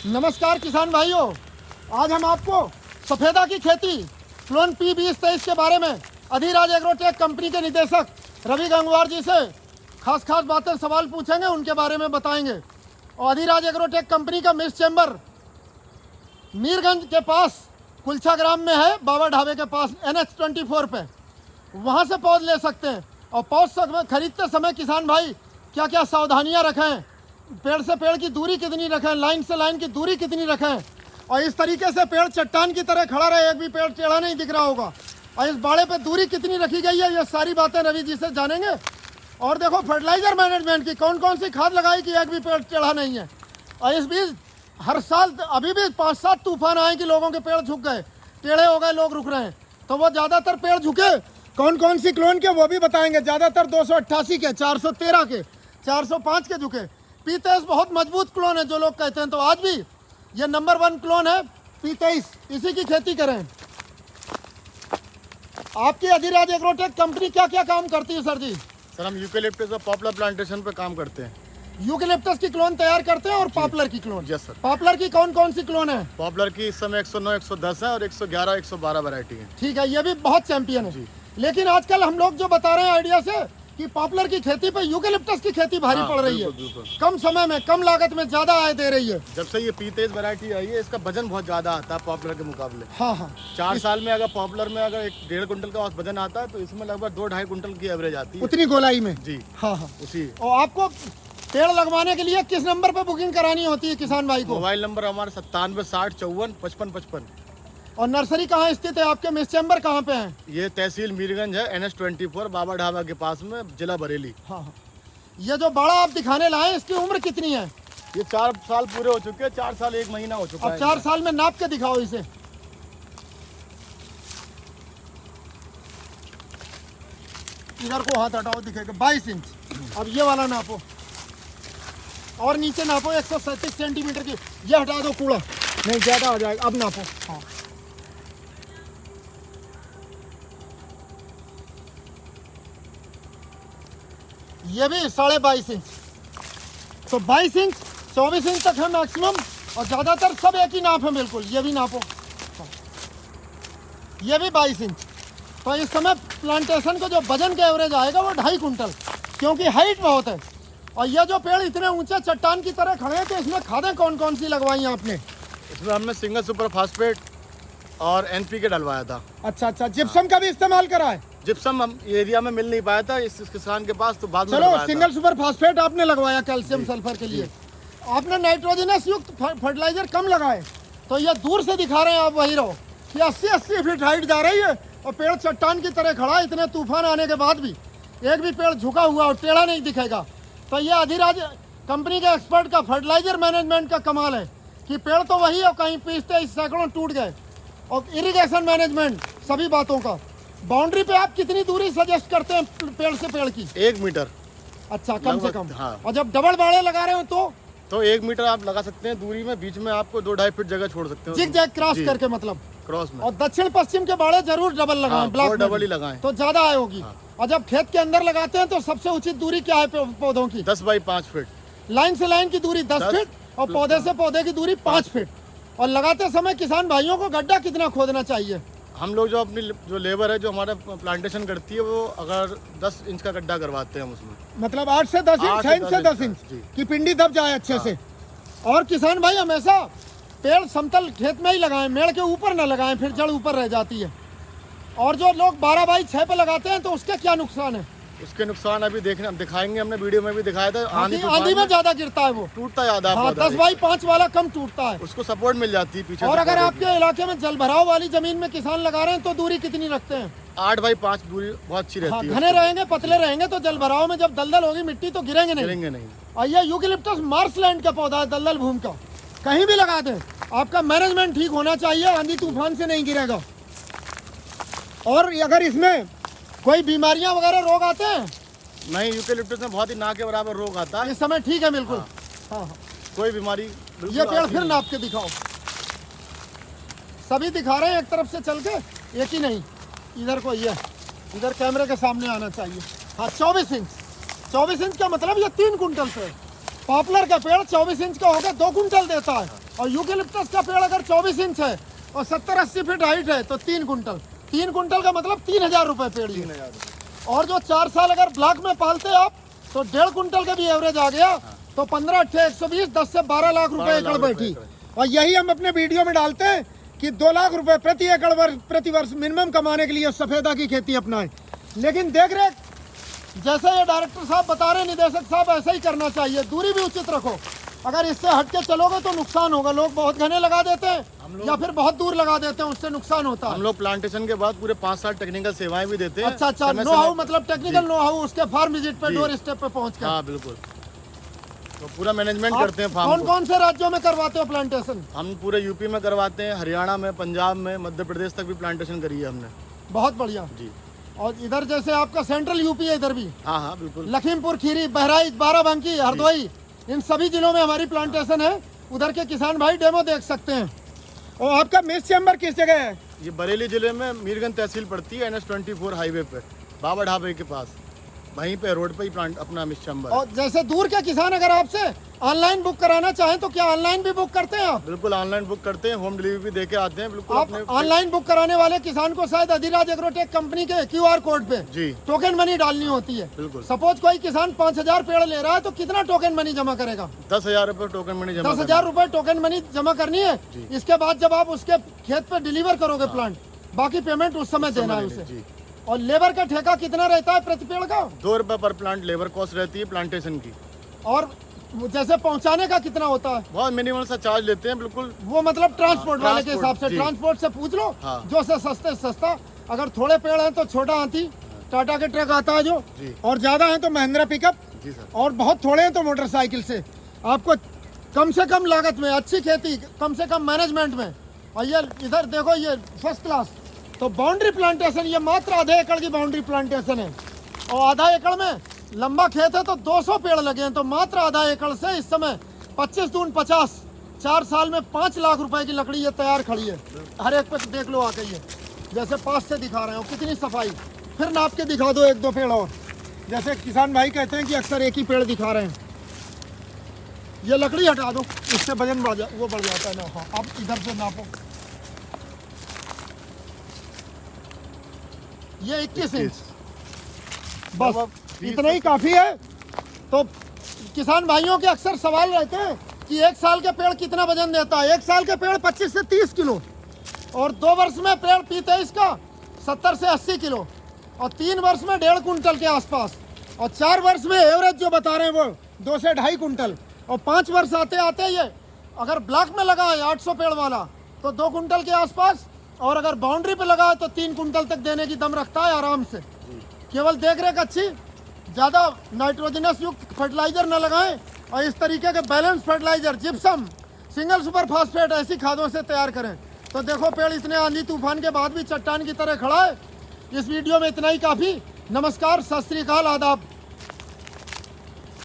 नमस्कार किसान भाइयों, आज हम आपको सफेदा की खेती क्लोन P2023 के बारे में अधिराज एग्रोटेक कंपनी के निदेशक रवि गंगवार जी से खास बातें सवाल पूछेंगे, उनके बारे में बताएंगे। और अधिराज एग्रोटेक कंपनी का मिस चैम्बर मीरगंज के पास कुलछा ग्राम में है, बाबा ढाबे के पास NH24 पे, वहाँ से पौध ले सकते हैं। और पौध खरीदते समय किसान भाई क्या क्या सावधानियाँ रखें, पेड़ से पेड़ की दूरी कितनी रखें, लाइन से लाइन की दूरी कितनी रखें, और इस तरीके से पेड़ चट्टान की तरह खड़ा रहे, एक भी पेड़ टेढ़ा नहीं दिख रहा होगा, और इस बाड़े पे दूरी कितनी रखी गई है, ये सारी बातें रवि जी से जानेंगे। और देखो फर्टिलाइजर मैनेजमेंट की कौन कौन सी खाद लगाई कि एक भी पेड़ टेढ़ा नहीं है। और इस बीच हर साल अभी भी 5-7 तूफान आए कि लोगों के पेड़ झुक गए, टेढ़े हो गए, लोग रुक रहे हैं। तो वो ज़्यादातर पेड़ झुके कौन कौन सी क्लोन के वो भी बताएंगे। ज़्यादातर 288 के, 413 के, 405 के झुके। P23 बहुत मजबूत क्लोन है जो लोग कहते हैं, तो आज भी ये नंबर 1 क्लोन है P23, इसी की खेती करें। आपकी अधिराज एग्रोटेक कंपनी क्या क्या काम करती है सर जी? सर हम यूकेलिप्टस और पॉपुलर प्लांटेशन पे काम करते हैं। यूकेलिप्टस की क्लोन तैयार करते हैं और पॉपुलर की क्लोन? Yes sir. पॉपुलर की कौन कौन सी क्लोन है? पॉपुलर की इस समय 109, 110 है और 111, 112 वैरायटी है। ठीक है, ये भी बहुत चैंपियन है। लेकिन आजकल हम लोग जो बता रहे हैं आइडिया से कि पॉपुलर की खेती पे यूकेलिप्टस की खेती भारी पड़ रही है, कम समय में कम लागत में ज्यादा आय दे रही है। जब से ये P23 वैरायटी आई है, इसका वजन बहुत ज्यादा आता है पॉपुलर के मुकाबले। हाँ 4 साल में अगर पॉपुलर में अगर 1.5 कुंटल का वजन आता है, तो इसमें लगभग 2-2.5 कुंटल की एवरेज आती है उतनी गोलाई में। जी हाँ उसी। और आपको पेड़ लगवाने के लिए किस नंबर पे बुकिंग करानी होती है किसान भाई को? मोबाइल नंबर हमारा 97 60 54 55 55। और नर्सरी कहाँ स्थित है आपके? मिस चैम्बर कहाँ पे है? ये तहसील मीरगंज है, NH24 बाबा ढाबा के पास में, जिला बरेली। हाँ। ये जो बड़ा आप दिखाने लाए, इसकी उम्र कितनी है? ये 4 साल पूरे हो चुके हैं, 4 साल 1 महीना हो चुका है। अब 4 साल में नाप के दिखाओ इसे। इधर को हाथ हटाओ, दिखेगा 22 इंच। अब ये वाला नापो और नीचे नापो 137 सेंटीमीटर की। ये हटा दो कूड़ा, नहीं ज्यादा आ जाएगा। अब नापो। हाँ ये भी 22.5 इंच। तो 22 इंच 24 इंच तक है मैक्सिमम, और ज़्यादातर सब एक ही नाप है बिल्कुल। ये भी नापो, ये भी 22 इंच। तो इस समय प्लांटेशन को जो वजन के एवरेज आएगा वो 2.5 कुंटल, क्योंकि हाइट बहुत है। और ये जो पेड़ इतने ऊंचे चट्टान की तरह खड़े हैं, तो इसमें खादें कौन कौन सी लगवाई हैं आपने? इसमें हमने सिंगल सुपर फास्फेट और NPK डलवाया था। अच्छा, जिप्सम का भी इस्तेमाल करा है? जिप्सम हम एरिया में मिल नहीं पाया था इस किसान के पास, तो बाद में चलो सिंगल सुपर फास्फेट आपने लगवाया कैल्शियम सल्फर के लिए। आपने नाइट्रोजनस युक्त फर्टिलाइजर कम लगाए, तो ये दूर से दिखा रहे हैं आप, वही रहो कि 80-80 फीट हाइट जा रही है और पेड़ चट्टान की तरह खड़ा है। इतने तूफान आने के बाद भी एक भी पेड़ झुका हुआ और टेढ़ा नहीं दिखेगा। तो ये अधिराज कंपनी के एक्सपर्ट का फर्टिलाइजर मैनेजमेंट का कमाल है कि पेड़ तो वही है, कहीं पीसते सैकड़ों टूट गए। और इरिगेशन मैनेजमेंट सभी बातों का। बाउंड्री पे आप कितनी दूरी सजेस्ट करते हैं पेड़ से पेड़ की? 1 मीटर। अच्छा, कम से कम। हाँ। और जब डबल बाड़े लगा रहे हो तो 1 मीटर आप लगा सकते हैं दूरी में, बीच में आपको 2-2.5 फीट जगह छोड़ सकते हैं। जिग जैग क्रॉस करके, मतलब क्रॉस में। और दक्षिण पश्चिम के बाड़े जरूर डबल लगाएं, ब्लॉक में डबल ही लगाएं, तो ज्यादा आय होगी। और जब खेत के अंदर लगाते हैं तो सबसे उचित दूरी क्या है पौधों की? 10 बाई 5 फीट। लाइन से लाइन की दूरी 10 फीट और पौधे से पौधे की दूरी 5 फीट। और लगाते समय किसान भाइयों को गड्ढा कितना खोदना चाहिए? हम लोग जो अपनी जो लेबर है जो हमारा प्लांटेशन करती है, वो अगर 10 इंच का गड्ढा करवाते हैं हम उसमें, मतलब 8 से 10 इंच, 6 इंच से 10 इंच की पिंडी दब जाए अच्छे से। और किसान भाई हमेशा पेड़ समतल खेत में ही लगाएं, मेड़ के ऊपर ना लगाएं, फिर जड़ ऊपर रह जाती है। और जो लोग 12 बाई 6 पे लगाते हैं तो उसके क्या नुकसान है? उसके नुकसान अभी दिखाएंगे, हमने वीडियो में भी दिखाया था। आंधी में ज्यादा गिरता है, वो टूटता ज्यादा। हाँ, 10 बाई 5 वाला कम टूटता है, उसको सपोर्ट मिल जाती है पीछे। और अगर आपके इलाके में जल भराव वाली जमीन में किसान लगा रहे हैं तो दूरी कितनी रखते हैं? 8 बाई 5 दूरी बहुत अच्छी रहती है। घने रहेंगे, पतले रहेंगे तो जल भराव में जब दलदल होगी मिट्टी तो गिरेंगे नहीं। और ये यूकेलिप्टस मार्शलैंड का पौधा है, दलदल भूमि का, कहीं भी लगा दें। आपका मैनेजमेंट ठीक होना चाहिए, आंधी तूफान से नहीं गिरेगा। और अगर इसमें कोई बीमारियां वगैरह रोग आते हैं? नहीं, यूकेलिप्टस में बहुत ही ना के बराबर रोग आता है। इस समय ठीक है बिल्कुल। हाँ। कोई बीमारी। ये पेड़ फिर नाप के दिखाओ, सभी दिखा रहे हैं एक तरफ से चल के, एक ही नहीं। इधर को ये इधर कैमरे के सामने आना चाहिए। हाँ 24 इंच। 24 इंच का मतलब ये 3 कुंटल से। पॉपुलर का पेड़ 24 इंच का होकर 2 कुंटल देता है, और यूकेलिप्टस का पेड़ अगर 24 इंच है और 70-80 फीट हाइट है तो 3 कुंटल। 3 कुंटल का मतलब 3000 रुपये पेड़। 3000 रुपये। और जो 4 साल अगर ब्लॉक में पालते आप तो 1.5 कुंटल का भी एवरेज आ गया, तो 15 8 120, 10 से 12 लाख रुपए एकड़ बैठी। और यही हम अपने वीडियो में डालते हैं कि 2 लाख रुपए प्रति एकड़ प्रति वर्ष मिनिमम कमाने के लिए सफेदा की खेती अपनाएं। लेकिन देख रेख जैसे ये डायरेक्टर साहब बता रहे, निदेशक साहब, ऐसा ही करना चाहिए। दूरी भी उचित रखो, अगर इससे हट के चलोगे तो नुकसान होगा। लोग बहुत घने लगा देते हैं या फिर बहुत दूर लगा देते हैं, उससे नुकसान होता है। हम लोग प्लांटेशन के बाद पूरे 5 साल टेक्निकल सेवाएं भी देते हैं। अच्छा, नो हाउ मतलब टेक्निकल नो हाउ उसके फार्म विजिट पे, डोर स्टेप पे पहुंच कर। हाँ बिल्कुल, तो पूरा मैनेजमेंट करते हैं फार्म कौन कौन से राज्यों में करवाते हो प्लांटेशन? हम पूरे यूपी में करवाते हैं, हरियाणा में, पंजाब में, मध्य प्रदेश तक भी प्लांटेशन करी है हमने। बहुत बढ़िया जी। और इधर जैसे आपका सेंट्रल यूपी है, इधर भी हाँ हाँ बिल्कुल। लखीमपुर खीरी, बहराइच, बाराबंकी, हरदोई, इन सभी जिलों में हमारी प्लांटेशन है। उधर के किसान भाई डेमो देख सकते हैं। और आपका मिस चैम्बर किस जगह है? ये बरेली जिले में मीरगंज तहसील पड़ती है, NH24 हाईवे पे, बाबा ढाबे के पास, वहीं पे रोड पे ही प्लांट अपना मिस चैम्बर। और जैसे दूर के किसान अगर आपसे ऑनलाइन बुक कराना चाहें तो क्या ऑनलाइन भी बुक करते हैं आप? बिल्कुल ऑनलाइन बुक करते हैं, होम डिलीवरी भी देके आते हैं। बिल्कुल आप ऑनलाइन बुक कराने वाले किसान को शायद अधिराज एग्रोटेक कंपनी के QR कोड पे जी टोकन मनी डालनी होती है। बिल्कुल। सपोज कोई किसान 5000 पेड़ ले रहा है तो कितना टोकन मनी जमा करेगा? 10,000 रुपये टोकन मनी जमा 10,000 रुपए टोकन मनी जमा करनी है। इसके बाद जब आप उसके खेत पे डिलीवर करोगे प्लांट, बाकी पेमेंट उस समय देना है उसे। जी। और लेबर का ठेका कितना रहता है प्रति पेड़ का? 2 रुपये पर प्लांट लेबर कॉस्ट रहती है प्लांटेशन की। और जैसे पहुंचाने का कितना होता है? बहुत मिनिमल सा चार्ज लेते हैं बिल्कुल। वो मतलब ट्रांसपोर्ट वाले के हिसाब से, जी। ट्रांसपोर्ट से पूछ लो। हाँ। जो से सस्ते से सस्ता, अगर थोड़े पेड़ हैं तो छोटा हाथी टाटा के ट्रक आता है जो, जी। और ज्यादा है तो महिंद्रा पिकअप, जी सर। और बहुत थोड़े हैं तो मोटरसाइकिल से। आपको कम से कम लागत में अच्छी खेती, कम से कम मैनेजमेंट में। और ये इधर देखो, ये फर्स्ट क्लास। तो बाउंड्री प्लांटेशन, ये मात्र आधे एकड़ की बाउंड्री प्लांटेशन है। और आधा एकड़ में लंबा खेत है तो 200 पेड़ लगे हैं, तो मात्र आधा एकड़ से इस समय 25 दून 50, 4 साल में 5 लाख रुपए की लकड़ी ये तैयार खड़ी है। हर एक पे देख लो आके, ये जैसे पास से दिखा रहे हो कितनी सफाई। फिर नाप के दिखा दो 1-2 पेड़ और, जैसे किसान भाई कहते हैं कि अक्सर एक ही पेड़ दिखा रहे हैं। ये लकड़ी हटा दो, इससे वजन बढ़ जाता है ना। हाँ, अब इधर से नापो, ये 21 इंच, बस इतना ही काफी है। तो किसान भाइयों के अक्सर सवाल रहते हैं कि 1 साल के पेड़ कितना वजन देता है? 1 साल के पेड़ 25 से 30 किलो, और 2 वर्ष में पेड़ P23 का 70 से 80 किलो, और 3 वर्ष में 1.5 कुंटल के आसपास, और 4 वर्ष में एवरेज जो बता रहे हैं वो 2 से 2.5 कुंटल, और 5 वर्ष आते आते ये अगर ब्लॉक में लगा है 800 पेड़ वाला तो 2 कुंटल के आसपास, और अगर बाउंड्री पे लगा है तो 3 कुंटल तक देने की दम रखता है आराम से। केवल देख रेख अच्छी, ज़्यादा नाइट्रोजनस युक्त फर्टिलाइजर न लगाएं, और इस तरीके के balance fertiliser, gypsum, single super phosphate ऐसी खादों से तैयार करें। तो देखो पेड़ इतने आंधी तूफान के बाद भी चट्टान की तरह खड़ा है। इस वीडियो में इतना ही काफ़ी। नमस्कार, सत श्री अकाल, आदाब।